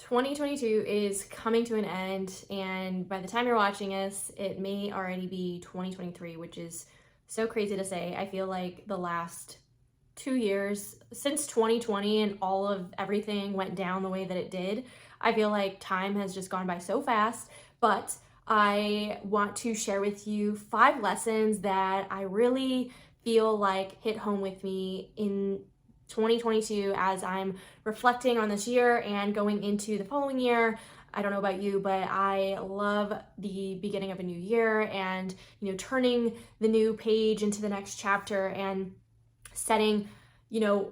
2022 is coming to an end, and by the time you're watching this, it may already be 2023, which is so crazy to say. I feel like the last 2 years since 2020 and all of everything went down the way that it did, I feel like time has just gone by so fast. But I want to share with you 5 lessons that I really feel like hit home with me in 2022 as I'm reflecting on this year and going into the following year. I don't know about you, but I love the beginning of a new year and, turning the new page into the next chapter and setting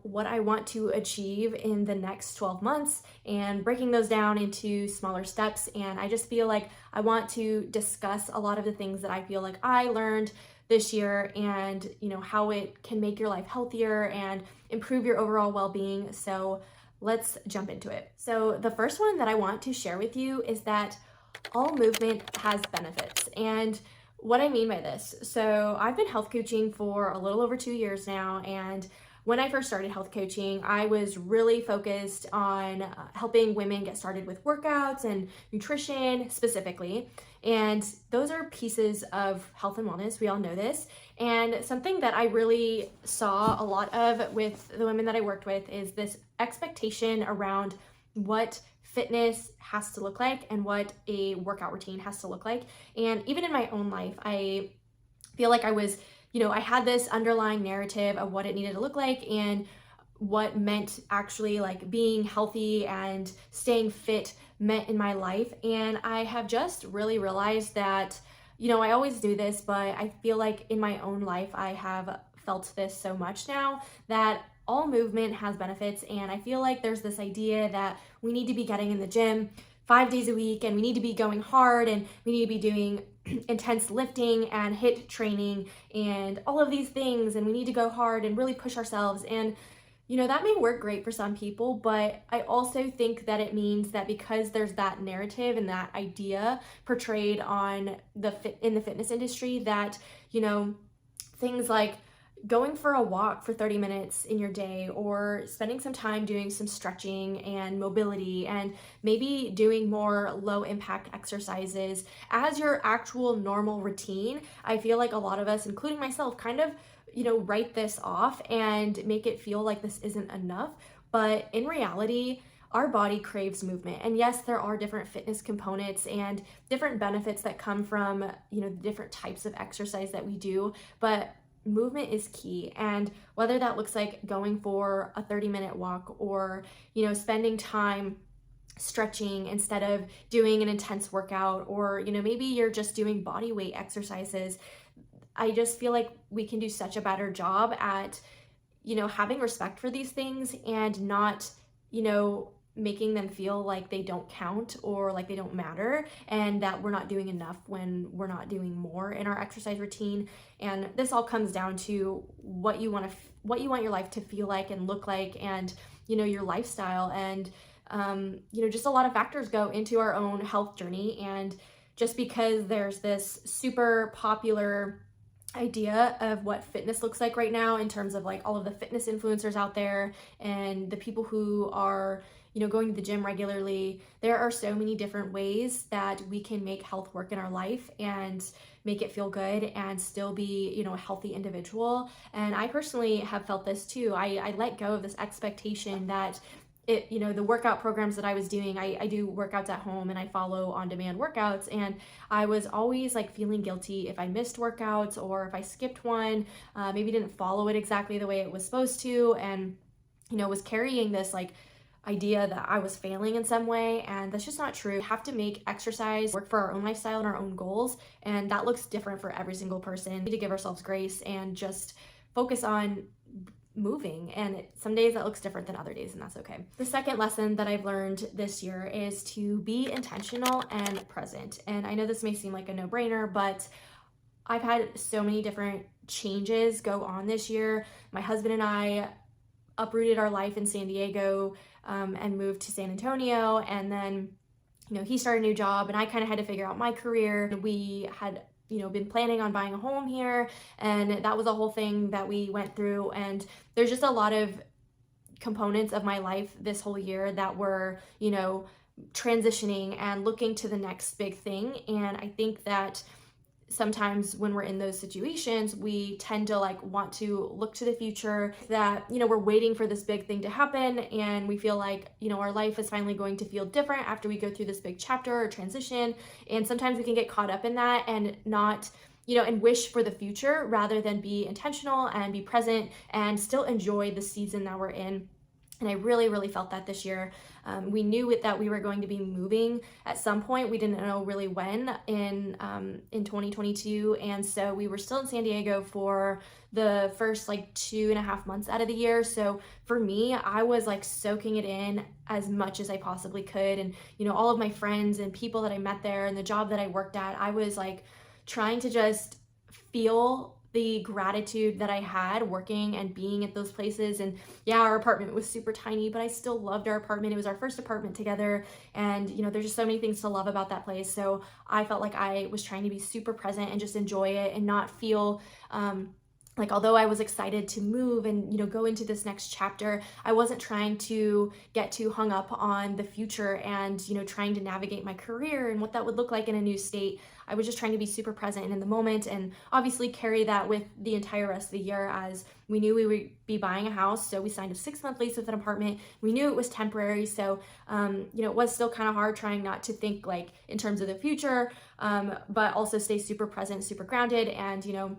what I want to achieve in the next 12 months and breaking those down into smaller steps. And I just feel like I want to discuss a lot of the things that I feel like I learned this year and, how it can make your life healthier and improve your overall well-being. So let's jump into it. So the first one that I want to share with you is that all movement has benefits. And what I mean by this, so I've been health coaching for a little over 2 years now, and when I first started health coaching, I was really focused on helping women get started with workouts and nutrition specifically. And those are pieces of health and wellness. We all know this. And something that I really saw a lot of with the women that I worked with is this expectation around what fitness has to look like and what a workout routine has to look like. And even in my own life, I feel like I had this underlying narrative of what it needed to look like and what meant actually like being healthy and staying fit meant in my life. And I have just really realized that, I always do this, but I feel like in my own life, I have felt this so much now that all movement has benefits. And I feel like there's this idea that we need to be getting in the gym 5 days a week and we need to be going hard and we need to be doing intense lifting and HIIT training and all of these things, and we need to go hard and really push ourselves. And that may work great for some people, but I also think that it means that because there's that narrative and that idea portrayed on in the fitness industry that things like going for a walk for 30 minutes in your day, or spending some time doing some stretching and mobility, and maybe doing more low impact exercises as your actual normal routine. I feel like a lot of us, including myself, kind of, write this off and make it feel like this isn't enough. But in reality, our body craves movement. And yes, there are different fitness components and different benefits that come from, the different types of exercise that we do, but movement is key. And whether that looks like going for a 30-minute walk or, spending time stretching instead of doing an intense workout, or, maybe you're just doing body weight exercises, I just feel like we can do such a better job at, having respect for these things and not, making them feel like they don't count or like they don't matter, and that we're not doing enough when we're not doing more in our exercise routine. And this all comes down to what you want your life to feel like and look like, and your lifestyle. And just a lot of factors go into our own health journey. And just because there's this super popular idea of what fitness looks like right now in terms of like all of the fitness influencers out there and the people who are going to the gym regularly, there are so many different ways that we can make health work in our life and make it feel good and still be a healthy individual. And I personally have felt this too. I let go of this expectation that the workout programs that I was doing, I do workouts at home and I follow on-demand workouts, and I was always like feeling guilty if I missed workouts or if I skipped one, maybe didn't follow it exactly the way it was supposed to, and was carrying this like idea that I was failing in some way. And that's just not true. We have to make exercise work for our own lifestyle and our own goals, and that looks different for every single person. We need to give ourselves grace and just focus on moving, and some days that looks different than other days, and that's okay. The second lesson that I've learned this year is to be intentional and present. And I know this may seem like a no-brainer, but I've had so many different changes go on this year. My husband and I uprooted our life in San Diego and moved to San Antonio, and then he started a new job and I kind of had to figure out my career. We had been planning on buying a home here, and that was a whole thing that we went through. And there's just a lot of components of my life this whole year that were, transitioning and looking to the next big thing. And I think that sometimes when we're in those situations, we tend to like want to look to the future, that, you know, we're waiting for this big thing to happen, and we feel like, you know, our life is finally going to feel different after we go through this big chapter or transition. And sometimes we can get caught up in that and not, you know, and wish for the future rather than be intentional and be present and still enjoy the season that we're in. And I really, really felt that this year. We knew that we were going to be moving at some point. We didn't know really when in 2022. And so we were still in San Diego for the first like 2.5 months out of the year. So for me, I was like soaking it in as much as I possibly could. And, you know, all of my friends and people that I met there and the job that I worked at, I was like trying to just feel the gratitude that I had working and being at those places. And yeah, our apartment was super tiny, but I still loved our apartment. It was our first apartment together. And, you know, there's just so many things to love about that place. So I felt like I was trying to be super present and just enjoy it and not feel, like, although I was excited to move and, you know, go into this next chapter, I wasn't trying to get too hung up on the future and, you know, trying to navigate my career and what that would look like in a new state. I was just trying to be super present and in the moment, and obviously carry that with the entire rest of the year, as we knew we would be buying a house. So we signed a 6-month lease with an apartment. We knew it was temporary. So, you know, it was still kind of hard trying not to think like in terms of the future, but also stay super present, super grounded. And, you know,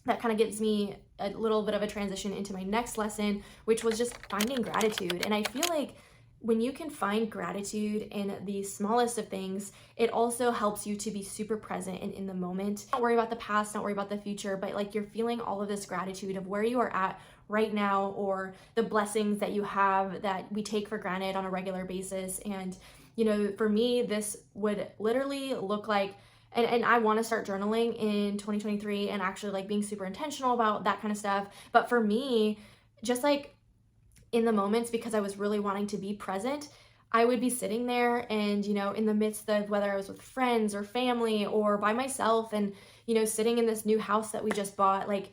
that kind of gives me a little bit of a transition into my next lesson, which was just finding gratitude. And I feel like when you can find gratitude in the smallest of things, it also helps you to be super present and in the moment. Don't worry about the past, don't worry about the future, but like you're feeling all of this gratitude of where you are at right now, or the blessings that you have that we take for granted on a regular basis. And, you know, for me, this would literally look like, and I want to start journaling in 2023 and actually like being super intentional about that kind of stuff. But for me, just like in the moments, because I was really wanting to be present, I would be sitting there and, you know, in the midst of whether I was with friends or family or by myself, and, you know, sitting in this new house that we just bought, like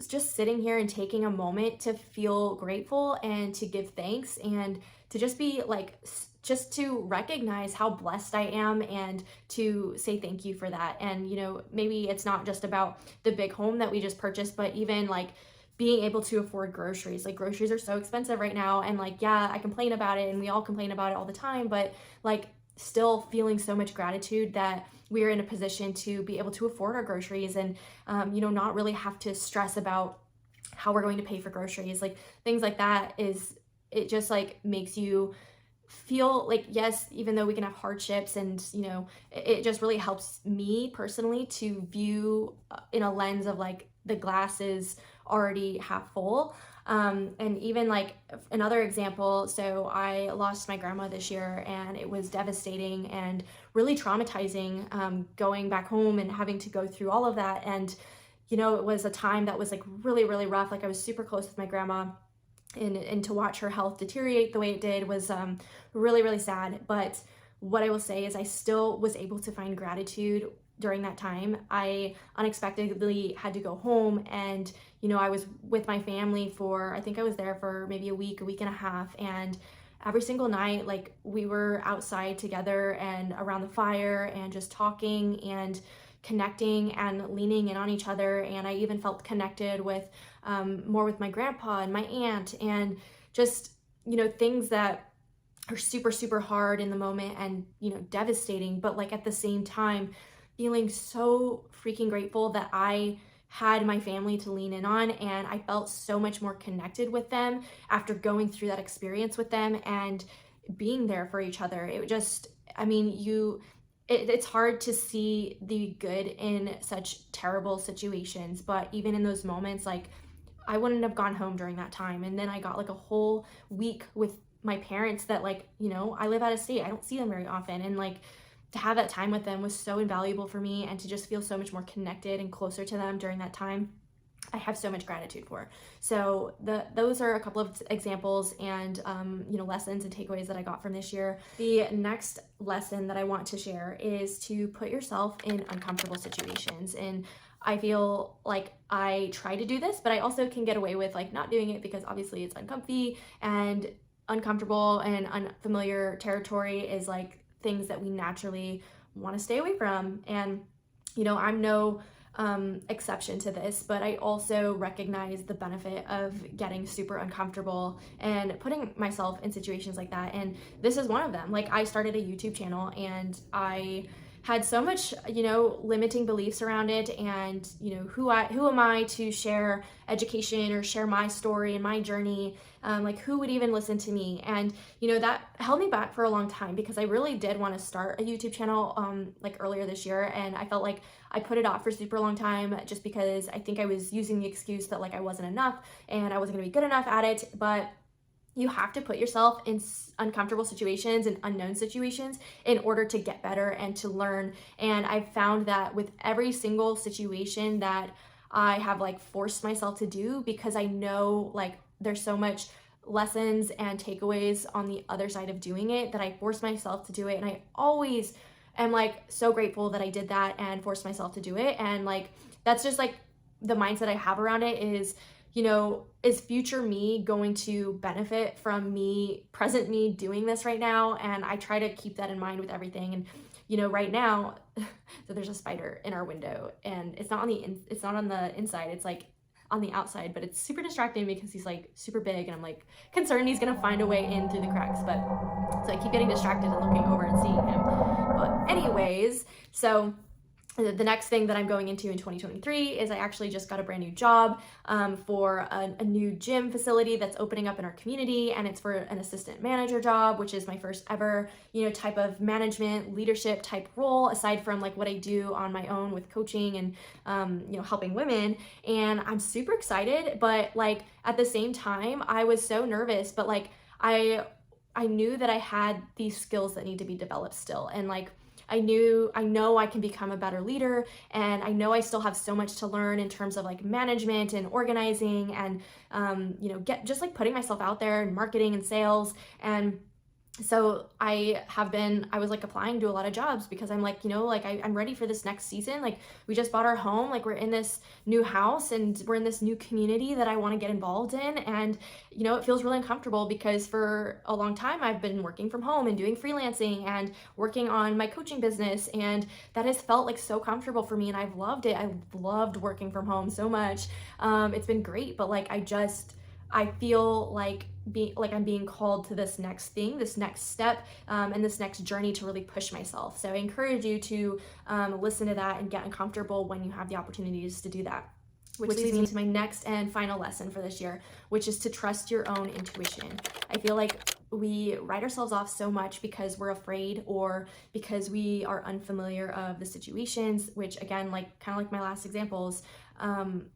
just sitting here and taking a moment to feel grateful and to give thanks and to just be like, just to recognize how blessed I am and to say thank you for that. And, you know, maybe it's not just about the big home that we just purchased, but even like being able to afford groceries. Like groceries are so expensive right now. And like, yeah, I complain about it and we all complain about it all the time, but like still feeling so much gratitude that we're in a position to be able to afford our groceries and, you know, not really have to stress about how we're going to pay for groceries. Like things like that it just like makes you feel like, yes, even though we can have hardships and, you know, it just really helps me personally to view in a lens of like the glass is already half full. And even like another example, so I lost my grandma this year and it was devastating and really traumatizing, going back home and having to go through all of that. And, you know, it was a time that was like really, really rough. Like I was super close with my grandma, and to watch her health deteriorate the way it did was really, really sad. But what I will say is I still was able to find gratitude during that time. I unexpectedly had to go home and, you know, I was with my family for, I think I was there for maybe a week and a half. And every single night, like we were outside together and around the fire and just talking and connecting and leaning in on each other. And I even felt connected with more with my grandpa and my aunt, and just, you know, things that are super, super hard in the moment and, you know, devastating, but like at the same time, feeling so freaking grateful that I had my family to lean in on, and I felt so much more connected with them after going through that experience with them and being there for each other. It just, I mean, it's hard to see the good in such terrible situations, but even in those moments, like I wouldn't have gone home during that time. And then I got like a whole week with my parents that, like, you know, I live out of state. I don't see them very often. And like to have that time with them was so invaluable for me, and to just feel so much more connected and closer to them during that time, I have so much gratitude for. So those are a couple of examples and, you know, lessons and takeaways that I got from this year. The next lesson that I want to share is to put yourself in uncomfortable situations. And I feel like I try to do this, but I also can get away with like not doing it because obviously it's uncomfy. And uncomfortable and unfamiliar territory is like things that we naturally want to stay away from. And, I'm no exception to this, but I also recognize the benefit of getting super uncomfortable and putting myself in situations like that. And this is one of them. Like, I started a YouTube channel and I had so much, limiting beliefs around it, and who am I to share education or share my story and my journey, like who would even listen to me? And that held me back for a long time, because I really did want to start a YouTube channel like earlier this year, and I felt like I put it off for super long time just because I think I was using the excuse that like I wasn't enough and I wasn't gonna be good enough at it. But you have to put yourself in uncomfortable situations and unknown situations in order to get better and to learn. And I've found that with every single situation that I have like forced myself to do, because I know like there's so much lessons and takeaways on the other side of doing it, that I forced myself to do it. And I always am like so grateful that I did that and forced myself to do it. And like, that's just like the mindset I have around it is, is future me going to benefit from present me doing this right now? And I try to keep that in mind with everything. And, right now, so there's a spider in our window, and it's not on the inside, it's like on the outside, but it's super distracting because he's like super big, and I'm like concerned he's gonna find a way in through the cracks. But so I keep getting distracted and looking over and seeing him. But anyways, so the next thing that I'm going into in 2023 is I actually just got a brand new job for a new gym facility that's opening up in our community, and it's for an assistant manager job, which is my first ever, type of management leadership type role, aside from like what I do on my own with coaching and, helping women. And I'm super excited, but like at the same time, I was so nervous, but like I knew that I had these skills that need to be developed still. And like, I know I can become a better leader, and I know I still have so much to learn in terms of like management and organizing and, get just like putting myself out there and marketing and sales. And so I was like applying to a lot of jobs because I'm like, I'm ready for this next season. Like, we just bought our home, like we're in this new house and we're in this new community that I want to get involved in. And, it feels really uncomfortable because for a long time I've been working from home and doing freelancing and working on my coaching business. And that has felt like so comfortable for me, and I've loved it. I've loved working from home so much. It's been great, but like, I feel like I'm being called to this next thing, this next step, and this next journey to really push myself. So I encourage you to listen to that and get uncomfortable when you have the opportunities to do that. Which leads me to my next and final lesson for this year, which is to trust your own intuition. I feel like we write ourselves off so much because we're afraid or because we are unfamiliar of the situations, which again, like kind of like my last examples, I'm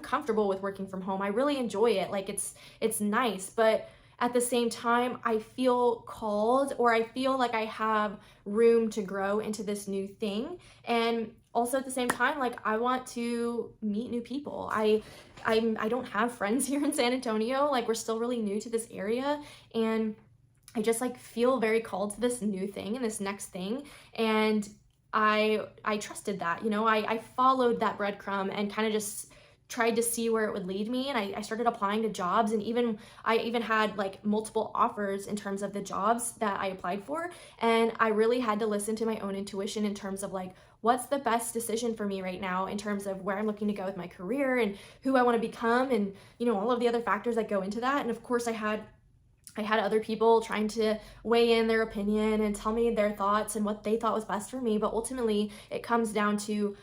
comfortable with working from home. I really enjoy it. Like it's nice, but at the same time, I feel called, or I feel like I have room to grow into this new thing. And also at the same time, like I want to meet new people. I don't have friends here in San Antonio. Like, we're still really new to this area, and I just like feel very called to this new thing and this next thing. And I trusted that, I followed that breadcrumb and kind of just tried to see where it would lead me. And I started applying to jobs, and I even had like multiple offers in terms of the jobs that I applied for. And I really had to listen to my own intuition in terms of like, what's the best decision for me right now in terms of where I'm looking to go with my career and who I want to become, and all of the other factors that go into that. And of course I had other people trying to weigh in their opinion and tell me their thoughts and what they thought was best for me. But ultimately it comes down to,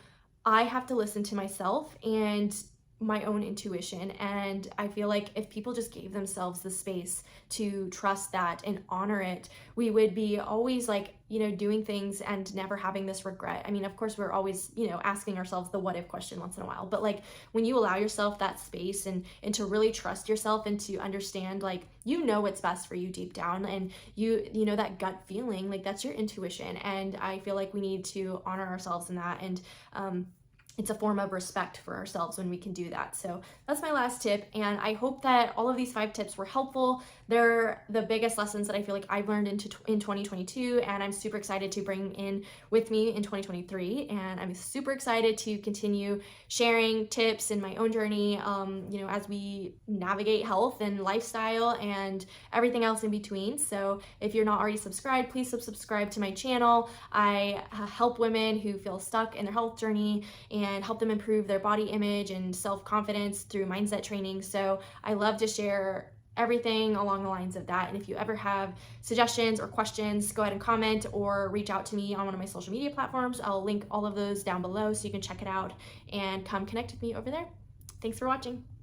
I have to listen to myself and my own intuition. And I feel like if people just gave themselves the space to trust that and honor it, we would be always like, doing things and never having this regret. I mean, of course, we're always, asking ourselves the what if question once in a while. But like, when you allow yourself that space and to really trust yourself and to understand, like, what's best for you deep down, and that gut feeling, like that's your intuition. And I feel like we need to honor ourselves in that. And, it's a form of respect for ourselves when we can do that. So that's my last tip. And I hope that all of these 5 tips were helpful, They're the biggest lessons that I feel like I've learned in 2022, and I'm super excited to bring in with me in 2023. And I'm super excited to continue sharing tips in my own journey, as we navigate health and lifestyle and everything else in between. So if you're not already subscribed, please subscribe to my channel. I help women who feel stuck in their health journey and help them improve their body image and self-confidence through mindset training. So I love to share everything along the lines of that. And if you ever have suggestions or questions, go ahead and comment or reach out to me on one of my social media platforms. I'll link all of those down below so you can check it out and come connect with me over there. Thanks for watching.